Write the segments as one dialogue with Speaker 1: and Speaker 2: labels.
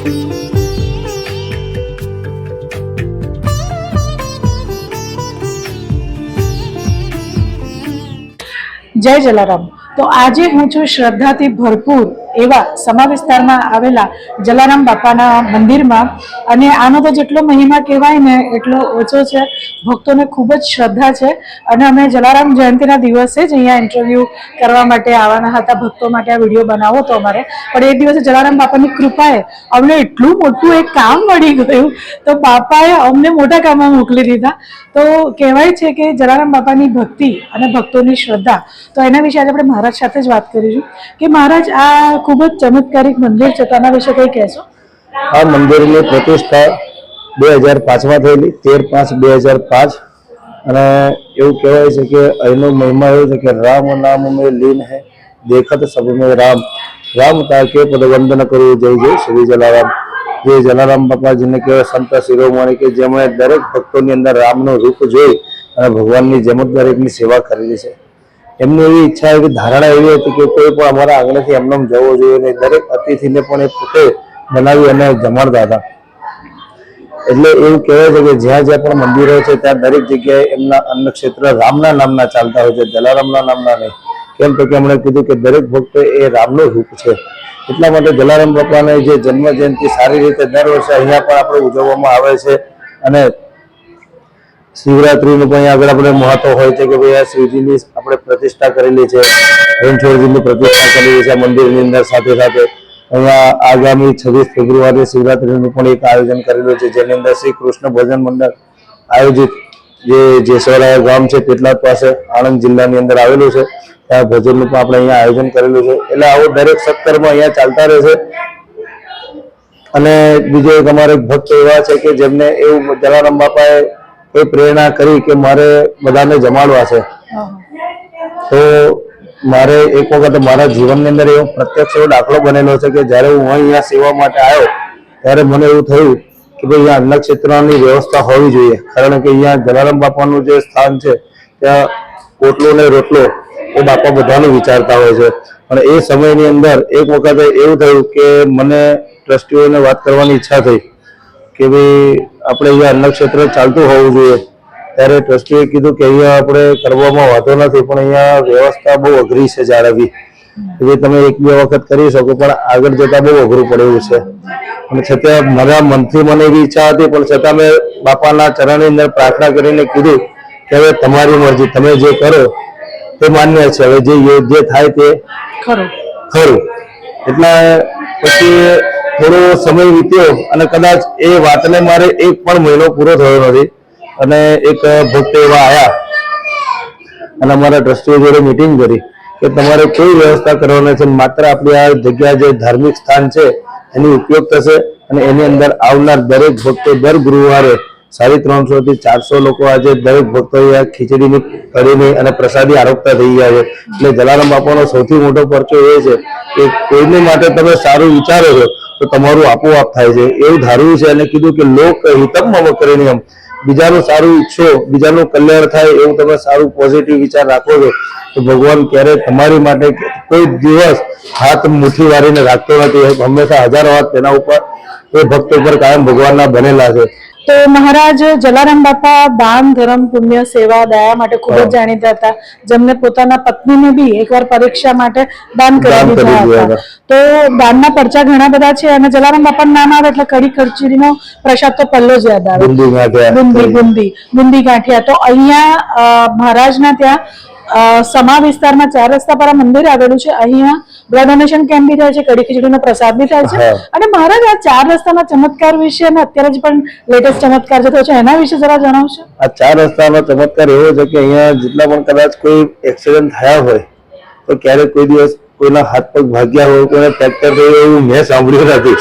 Speaker 1: જય જલારામ। તો આજે હું છું શ્રદ્ધાથી ભરપૂર એવા સમા વિસ્તારમાં આવેલા જલારામ બાપાના મંદિરમાં, અને આનો તો જેટલો મહિમા કહેવાય ને એટલો ઓછો છે। ભક્તોને ખૂબ જ શ્રદ્ધા છે, અને અમે જલારામ જયંતિના દિવસે જ અહીંયા ઇન્ટરવ્યૂ કરવા માટે આવવાના હતા, ભક્તો માટે આ વિડીયો બનાવો તો અમારે, પણ એ દિવસે જલારામ બાપાની કૃપાએ અમને એટલું મોટું એક કામ મળી ગયું, તો બાપાએ અમને મોટા કામમાં મોકલી દીધા। તો કહેવાય છે કે જલારામ બાપાની ભક્તિ અને ભક્તોની શ્રદ્ધા, તો એના વિશે આજે આપણે મહારાજ સાથે જ વાત કરીશું કે મહારાજ આ ખૂબ જ ચમત્કારિક મંદિર છે, તો આના વિશે કંઈ કહેશો?
Speaker 2: આ મંદિરની પ્રતિષ્ઠા 2005માં થયેલી, 13/5/2005, અને એવું કહેવાય છે કે અહીંનો મહિમા એવો છે કે રામ નામ મેં લીન હૈ, દેખત સબ મેં રામ, રામ તાકે પદ વંદન કરું, જય જય શ્રી જલારામ। જે જલારામ બાપાજીને કહેવાય સંત શિરોમણી કે જેમણે દરેક ભક્તોની અંદર રામનું રૂપ જોઈ અને ભગવાનની જેમ જ દરેકની સેવા કરેલી છે। એમની એવી ઈચ્છા એવી ધારણા એવી હતી કે કોઈ પણ અમારા આંગણેથી એમને જવો જોઈએ નહીં, દરેક અતિથિને પણ એ પોતે બનાવી અને જમાડતા હતા। એટલે એવું કહેવાય છે કે જ્યાં જ્યાં પણ મંદિરો છે ત્યાં દરેક જગ્યાએ એમના અન્ન ક્ષેત્ર રામના નામના ચાલતા હોય છે, જલારામના નામના નહીં। કેમ તો કે એમણે કીધું કે દરેક ભક્ત એ રામનું રૂપ છે, એટલા માટે જલારામ બાપાને જે જન્મ જયંતિ સારી રીતે દર વર્ષે અહીંયા પણ આપણે ઉજવવામાં આવે છે। અને શિવરાત્રીનું પણ આગળ આપણે મહત્વ હોય છે કે ભાઈ આ શિવજીની આપણે પ્રતિષ્ઠા કરેલી છે, રણછોડજીની પ્રતિષ્ઠા કરેલી છે મંદિરની અંદર। સાથે સાથે અહીંયા આગામી 26 ફેબ્રુઆરી શિવરાત્રીનું પણ એક આયોજન કરેલું છે, જેની અંદર શ્રી કૃષ્ણ ભજન મંડળ આયોજિત, જે જેસવડા ગામ છે પેટલાદ પાસે આણંદ જિલ્લાની અંદર આવેલું છે, ત્યાં ભજનનું પણ આપણે અહીંયા આયોજન કરેલું છે। એટલે આવો દરેક સત્કર્મ અહીંયા ચાલતા રહે છે। અને બીજો એક અમારે ભક્ત એવા છે કે જેમને એવું જલારામ બાપાએ કોઈ પ્રેરણા કરી કે મારે બધાને જમાડવા છે, તો મારે એક વખત મારા જીવનની અંદર એવો પ્રત્યક્ષ એવો દાખલો બનેલો છે કે જ્યારે હું અહીંયા સેવા માટે આવ્યો ત્યારે મને એવું થયું કે ભાઈ અહીંયા અન્ન ક્ષેત્રની વ્યવસ્થા હોવી જોઈએ, કારણ કે અહીંયા જલારામ બાપાનું જે સ્થાન છે ત્યાં પોટલો ને રોટલો એ બાપા બધાનું વિચારતા હોય છે। અને એ સમયની અંદર એક વખત એવું થયું કે મને ટ્રસ્ટીઓને વાત કરવાની ઈચ્છા થઈ કે ભાઈ આપણે અહીંયા અન્ન ક્ષેત્ર ચાલતું હોવું જોઈએ। ત્યારે ટ્રસ્ટીએ કીધું કે અહીંયા આપણે કરવામાં વાંધો નથી, પણ અહીંયા વ્યવસ્થા બહુ અઘરી છે જાળવવી, જે તમે 1-2 વખત કરી શકો પણ આગળ જતા બહુ અઘરું પડે એવું છે। અને છતાં મારા મનથી મને એવી ઈચ્છા હતી, પણ છતાં મેં બાપાના ચરણની અંદર પ્રાર્થના કરીને કીધું કે હવે તમારી મરજી, તમે જે કરો તે માન્ય છે, હવે જે યોગ્ય થાય તે ખરું। એટલે પછી થોડો સમય વીત્યો અને કદાચ એ વાતને મારે 1 પણ મહિનો પૂરો થયો નથી, અને એક ભક્ત એવા આવ્યા અને અમારા ટ્રસ્ટીઓ જોડે મિટિંગ કરી કે તમારે કોઈ વ્યવસ્થા કરવાની છે, માત્ર આપણી આ જગ્યા જે ધાર્મિક સ્થાન છે એની ઉપયોગ થશે, અને એની અંદર આવનાર દરેક ભક્તો દર ગુરુવારે 350 થી 400 લોકો આજે દરેક ભક્તો ખીચડીની કઢીની અને પ્રસાદી આરોગતા થઈ ગયા છે। એટલે જલારામ બાપાનો સૌથી મોટો પરચો એ છે કે કોઈની માટે તમે સારું વિચારો છો તો તમારું આપોઆપ થાય છે, એવું ધારવું છે। અને કીધું કે લોક હિતમ મમ કરેણિયમ, બીજાનું સારું ઈચ્છો, બીજાનું કલ્યાણ થાય એવું તમે સારું પોઝિટિવ વિચાર રાખો છો તો ભગવાન ક્યારે તમારી માટે કોઈ દિવસ હાથ મુઠ્ઠી વાળીને રાખતો નથી, હંમેશા હજારો હાથ તેના ઉપર એ ભક્તો પર કાયમ ભગવાનના બનેલા છે।
Speaker 1: તો મહારાજ જલારામ બાપા દાન, ધર્મ, પુણ્ય, સેવા, દયા માટે ખૂબ જ જાણીતા હતા, જેમને પોતાના પત્નીને બી એકવાર પરીક્ષા માટે દાન કરી દીધા હતા। તો દાનના પરચા ઘણા બધા છે, અને જલારામ બાપાનું નામ આવે એટલે કઢી ખીચડીનો પ્રસાદ તો પહેલો જ યાદ આવે, બુંદી ગાંઠિયા। તો અહીંયા મહારાજના ત્યાં સમા વિસ્તારમાં 4 રસ્તા પર આ મંદિર આવેલું છે, અહીંયા બ્લડ ડોનેશન કેમ્પ બી થાય છે, કઢી ખીચડીનો પ્રસાદ બી થાય છે। અને મહારાજ આ 4 રસ્તાના ચમત્કાર વિશે અને અત્યારે જ પણ લેટેસ્ટ ચમત્કાર જે થયો છે એના વિશે જરા જણાવશો?
Speaker 2: આ 4 રસ્તાનો ચમત્કાર એવો છે કે અહીંયા જેટલા પણ કદાચ કોઈ એક્સિડન્ટ થયા હોય તો ક્યારેક કોઈ દિવસ કોઈના હાથ પગ ભાગ્યા હોય, કોઈને ફ્રેક્ચર થયું એવું મેં સાંભળ્યું નથી,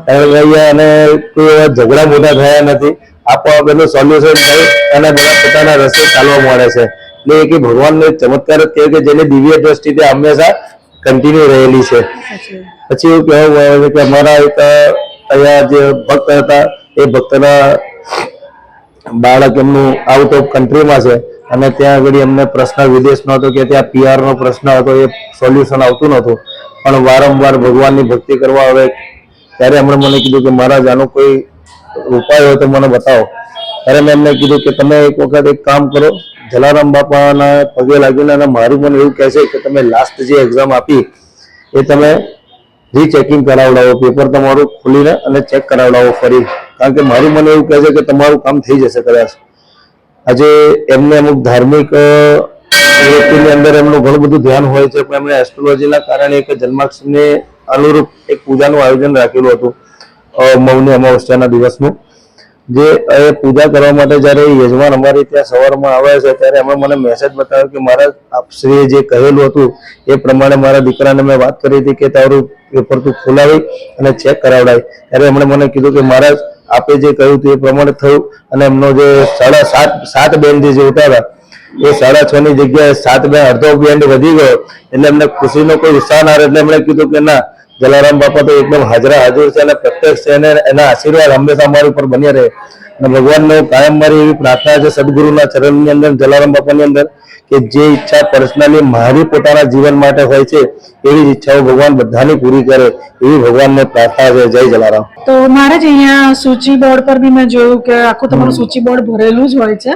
Speaker 2: અહીંયા અને કોઈ એવા ઝઘડા મોટા થયા નથી, આપોઆપ એનું સોલ્યુશન થઈ અને બધા પોતાના રસ્તે ચાલવા મળે છે। એટલે કે ભગવાનનો એક ચમત્કાર જ કહેવાય કે જેની દિવ્ય દ્રષ્ટિ તે હંમેશા કન્ટિન્યુ રહેલી છે। પછી એવું કહેવામાં આવે છે કે અમારા એક અહીંયા જે ભક્ત હતા એ ભક્તના બાળક એમનું આઉટ ઓફ કન્ટ્રીમાં છે, અને ત્યાં આગળ એમને પ્રશ્ન વિદેશનો હતો કે ત્યાં PR નો પ્રશ્ન હતો, એ સોલ્યુશન આવતું નહોતું, પણ વારંવાર ભગવાનની ભક્તિ કરવા હવે ત્યારે એમણે મને કીધું કે મહારાજ આનો કોઈ ઉપાય હોય તો મને બતાવો. ત્યારે મેં એમને કીધું કે તમે એક વખત એક કામ કરો, જલારામ બાપાના પગે લાગીને, અને મારું મને એવું કહે છે કે તમે લાસ્ટ જે એક્ઝામ આપી એ તમે રીચેકિંગ કરાવડાવો, પેપર તમારું ખોલીને અને ચેક કરાવડાવો ફરી, કારણ કે મારું મને એવું કહે છે કે તમારું કામ થઈ જશે કદાચ. આજે એમને અમુક ધાર્મિક વ્યક્તિની અંદર એમનું ઘણું બધું ધ્યાન હોય છે, પણ એમણે એસ્ટ્રોલોજીના કારણે એક જન્માષ્ટમીને અનુરૂપ એક પૂજાનું આયોજન રાખેલું હતું મૌની અમાવસ્યાના દિવસનું. જે પૂજા કરવા માટે જ્યારે યજમાન અમારી ત્યાં સવારમાં આવે છે ત્યારે એમણે મને મેસેજ બતાવ્યો કે મારા આપશ્રીએ જે કહેલું હતું એ પ્રમાણે મારા દીકરાને મેં વાત કરી હતી કે તારું પેપર તું ખોલાવી અને ચેક કરાવડાય. ત્યારે એમણે મને કીધું કે મહારાજ આપે જે કહ્યું હતું એ પ્રમાણે થયું, અને એમનો જે 7.5 બેન્ડ જે જોતા હતા એ 6.5 ની જગ્યાએ 7 બે અડધો બેન્ડ વધી ગયો. એટલે એમને ખુશીનો કોઈ વિસ્તાર ના રહે, એટલે એમણે કીધું કે ના, જલારામ બાપા તો એકદમ હાજર છે અને પ્રત્યક્ષ છે, અને એના આશીર્વાદ હંમેશા અમારી ઉપર બન્યા રહે. અને ભગવાનનો કાયમ મારી એવી પ્રાર્થના છે સદગુરુના ચરણની અંદર, જલારામ બાપાની અંદર, કે જે ઈચ્છા પર્સનલી મારી પોતાના જીવન માટે હોય છે એવી ઈચ્છાઓ ભગવાન બધાની પૂરી કરે, એવી ભગવાનને પ્રાર્થના છે. જય જલારામ.
Speaker 1: તો મારે જ અહીંયા સૂચિ બોર્ડ પર બી મેં જોયું કે આખું તમારું સૂચિ બોર્ડ ભરેલું જ હોય છે.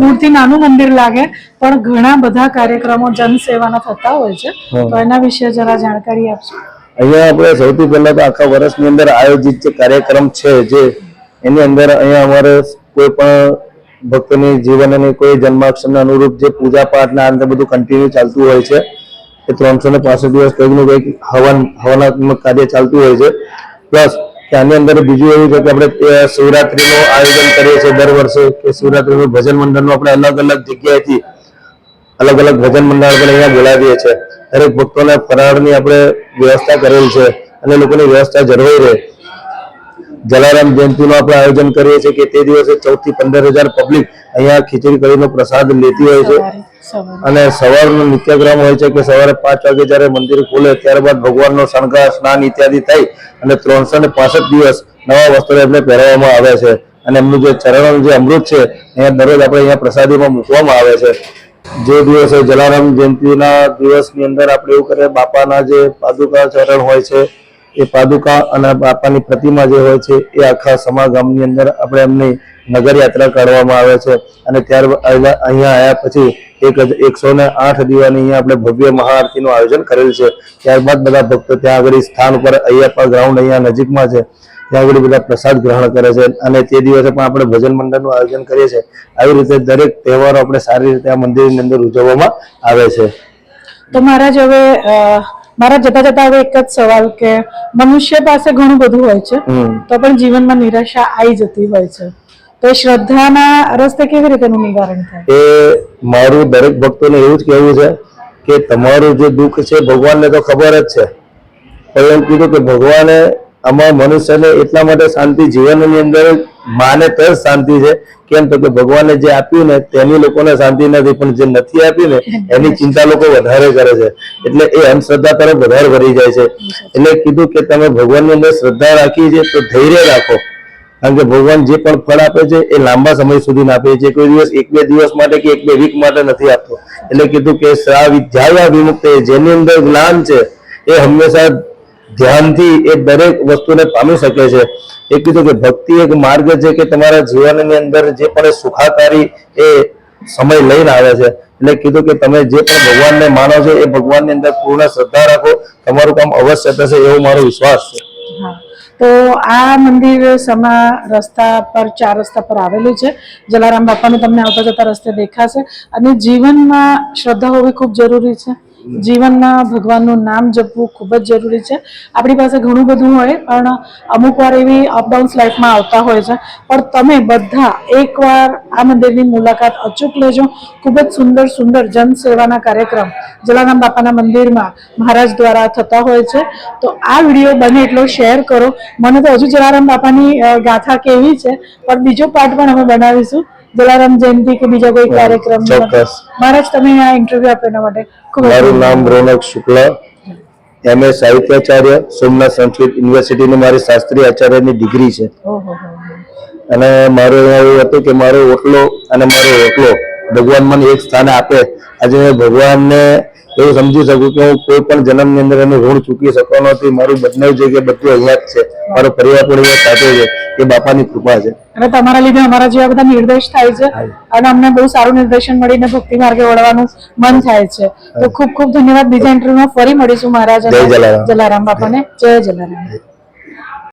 Speaker 1: દૂરથી નાનું મંદિર લાગે પણ ઘણા બધા કાર્યક્રમો જનસેવાના થતા હોય છે, તો એના વિશે જરા જાણકારી આપશો.
Speaker 2: અહીંયા આપણે સૌથી પહેલા તો આખા વર્ષની અંદર આયોજિત જે કાર્યક્રમ છે જે એની અંદર અહીંયા અમારે કોઈ પણ ભક્તની જીવનની કોઈ જન્માક્ષરને અનુરૂપ જે પૂજા પાઠના અંદર બધું કન્ટિન્યુ ચાલતું હોય છે. એ 365 દિવસ કંઈક નું કંઈક હવનાત્મક કાર્ય ચાલતું હોય છે. પ્લસ કે આની અંદર બીજું એવું છે કે આપણે શિવરાત્રીનું આયોજન કરીએ છીએ દર વર્ષે, કે શિવરાત્રીનું ભજન મંડળનું આપણે અલગ અલગ જગ્યાએથી અલગ અલગ ભજન મંડળ પણ અહીંયા બોલાવીએ છીએ. દરેક ભક્તોને ફરાળની આપણે વ્યવસ્થા કરેલ છે અને લોકોની વ્યવસ્થા જળવાઈ રહે. જલારામ જયંતિનું આપણે આયોજન કરીએ છીએ કે તે દિવસે 14 થી 15,000 પબ્લિક અહીંયા ખીચડી કઢીનો પ્રસાદ લેતી હોય છે. અને સવારનો નિત્યક્રમ હોય છે કે સવારે 5 વાગે જ્યારે મંદિર ખુલે ત્યારબાદ ભગવાનનો શણગાર, સ્નાન ઇત્યાદિ થઈ અને 365 દિવસ નવા વસ્ત્રો એમને પહેરવામાં આવે છે. અને એમનું જે ચરણનું જે અમૃત છે અહીંયા દરરોજ આપણે અહીંયા પ્રસાદીમાં મૂકવામાં આવે છે. જે દિવસે જલારામ જયંતિના દિવસની અંદર આપણે એવું કરીએ, બાપાના જે પાદુકા ચરણ હોય છે એ પાદુકા અને બાપાની પ્રતિમા જે હોય છે એ આખા સમા ગામની અંદર આપણે એમની નગર યાત્રા કાઢવામાં આવે છે. અને ત્યાર અહીંયા આવ્યા પછી 108 દીવાની અહીંયા આપણે ભવ્ય મહાઆરતીનું આયોજન કરેલ છે. ત્યારબાદ બધા ભક્તો ત્યાં આગળ સ્થાન ઉપર અયપ્પા ગ્રાઉન્ડ અહીંયા નજીકમાં છે ત્યાં આગળ બધા પ્રસાદ ગ્રહણ કરે છે. અને તે દિવસે પણ આપણે ભજન મંડળનું આયોજન કરીએ છીએ. આવી રીતે દરેક તહેવારો આપણે સારી રીતે આ મંદિરની અંદર ઉજવવામાં આવે છે.
Speaker 1: તો મહારાજ હવે મારા જતા જતા હવે એક જ સવાલ કે મનુષ્ય પાસે ઘણું બધું હોય છે તો પણ જીવનમાં નિરાશા આવી જતી હોય છે, તો એ શ્રદ્ધાના રસ્તે કેવી રીતે એનું નિવારણ થાય?
Speaker 2: એ મારું દરેક ભક્તોને એવું જ કહેવું છે કે તમારું જે દુઃખ છે ભગવાનને તો ખબર જ છે, પણ એમ કીધું કે ભગવાને આમાં મનુષ્યને એટલા માટે શાંતિ જીવનની અંદર માને તો જ શાંતિ છે. કેમ તો કે ભગવાને જે આપ્યું ને તેની લોકોને શાંતિ નથી, પણ જે નથી આપ્યું ને એની ચિંતા લોકો વધારે કરે છે. એટલે એ અંધશ્રદ્ધા તરફ વધારે ભરી જાય છે. એટલે કીધું કે તમે ભગવાનની અંદર શ્રદ્ધા રાખી છે તો ધૈર્ય રાખો, કારણ કે ભગવાન જે પણ ફળ આપે છે એ લાંબા સમય સુધી આપે છે, કોઈ દિવસ 1-2 દિવસ માટે કે 1-2 વીક માટે નથી આપતો. એટલે કીધું કે વિદ્યા વિમુક્ત, જેની અંદર જ્ઞાન છે એ હંમેશા ધ્યાનથી એ દરેક વસ્તુને પામી શકે છે. એ કીધું કે ભક્તિ એક માર્ગ છે કે તમારા જીવનની અંદર જે પણ સુખાકારી એ સમય લઈને આવે છે. એટલે કીધું કે તમે જે પણ ભગવાનને માનો છો એ ભગવાનની અંદર પૂર્ણ શ્રદ્ધા રાખો, તમારું કામ અવશ્ય થશે એવો મારો વિશ્વાસ છે.
Speaker 1: તો આ મંદિર સમા રસ્તા પર 4 રસ્તા પર આવેલું છે. જલારામ બાપાનું તમને આવતા જતા રસ્તે દેખાશે. અને જીવનમાં શ્રદ્ધા હોવી ખૂબ જરૂરી છે. જીવનમાં ભગવાનનું નામ જપવું ખૂબ જ જરૂરી છે. આપણી પાસે ઘણું બધું હોય પણ અમુક વાર એવી અપડાઉન્સ લાઈફમાં આવતા હોય છે, પણ તમે બધા એકવાર આ મંદિરની મુલાકાત અચૂક લેજો. ખૂબ જ સુંદર સુંદર જનસેવાના કાર્યક્રમ જલારામ બાપાના મંદિરમાં મહારાજ દ્વારા થતા હોય છે. તો આ વિડીયો બને એટલો શેર કરો. મને તો હજુ જલારામ બાપાની ગાથા કેવી છે, પણ બીજો પાર્ટ પણ અમે બનાવીશું જલારામ જયંતિ કે બીજા કોઈ કાર્યક્રમ. મહારાજ તમે આ ઇન્ટરવ્યુ આપો એના માટે
Speaker 2: મારું નામ રોનક શુક્લ, એમએ સાહિત્યાચાર્ય, સોમનાથ સંસ્કૃત યુનિવર્સિટીની મારી શાસ્ત્રીય આચાર્યની ડિગ્રી છે. અને મારું એવું હતું કે મારો ઓટલો અને મારો રોટલો ભગવાન મને એક સ્થાને આપે. આજે મેં ભગવાનને એવું સમજી શકું કે હું કોઈ પણ જન્મની અંદર એનું ઋણ ચૂકી શકતો નથી. મારું બદલાવ છે કે બધું અહીંયા જ છે, મારો પરિવાર પણ અહીંયા સાથે છે, એ બાપાની કૃપા છે.
Speaker 1: અને તમારા લીધે અમારા જેવા બધા નિર્દેશ થાય છે અને અમને બહુ સારું નિર્દેશન મળીને ભક્તિ માર્ગે વળવાનું મન થાય છે. તો ખૂબ ખૂબ ધન્યવાદ. બીજા ઇન્ટરવ્યુમાં ફરી મળીશું મહારાજ અને
Speaker 2: જય જલારામ.
Speaker 1: જલારામ બાપાને. જય જલારામ.